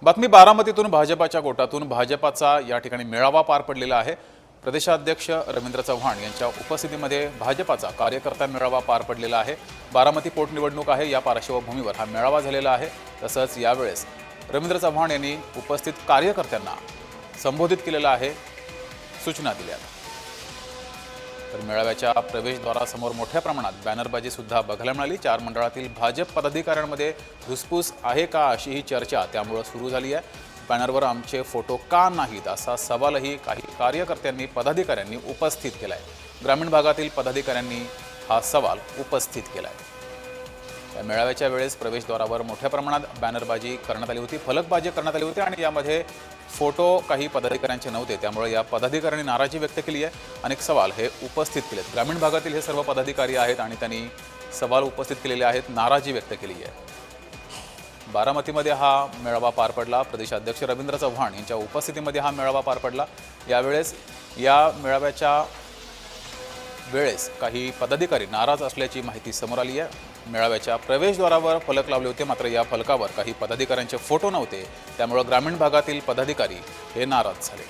बातमी बारामतीतून भाजपाच्या गोटातून भाजपाचा या ठिकाणी मेळावा पार पडलेला आहे। प्रदेशाध्यक्ष रवींद्र चव्हाण यांच्या उपस्थितीमध्ये भाजपाचा कार्यकर्ता मेळावा पार पडलेला आहे। बारामती पोटनिवडणूक आहे, या पार्श्वभूमीवर हा मेळावा झालेला आहे। तसंच यावेळेस रवींद्र चव्हाण यांनी उपस्थित कार्यकर्त्यांना संबोधित केलेलं आहे, सूचना दिल्या। तर मेळाव्याच्या प्रवेशद्वारासमोर मोठ्या प्रमाणात बॅनरबाजी सुद्धा बघायला मिळाली। 4 मंडळातील भाजप पदाधिकाऱ्यांमध्ये धुसफूस आहे का अशी ही चर्चा त्यामुळे सुरू झाली आहे। बॅनरवर आमचे फोटो का नाहीत असा सवालही काही कार्यकर्त्यांनी पदाधिकाऱ्यांनी उपस्थित केलाय। ग्रामीण भागातील पदाधिकाऱ्यांनी हा सवाल उपस्थित केलाय। या मेळाव्याच्या वेळेस प्रवेशद्वारावर मोठ्या प्रमाणात बॅनरबाजी करण्यात आली होती, फलकबाजी करण्यात आली होती आणि यामध्ये फोटो काही पदाधिकाऱ्यांचे नव्हते, त्यामुळे या पदाधिकाऱ्यांनी नाराजी व्यक्त केली आहे। अनेक सवाल हे उपस्थित केलेत। ग्रामीण भागातील हे सर्व पदाधिकारी आहेत आणि त्यांनी सवाल उपस्थित केलेले आहेत, नाराजी व्यक्त केली आहे। बारामतीमध्ये हा मेळावा पार पडला। प्रदेशाध्यक्ष रवींद्र चव्हाण यांच्या उपस्थितीमध्ये हा मेळावा पार पडला। यावेळेस या मेळाव्याच्या वेळेस काही पदाधिकारी नाराज असल्याची माहिती समोर आली आहे। मेळाव्याच्या प्रवेशद्वारावर फलक लावले होते, मात्र या फलकावर काही पदाधिकाऱ्यांचे फोटो नव्हते, त्यामुळे ग्रामीण भागातील पदाधिकारी हे नाराज झाले।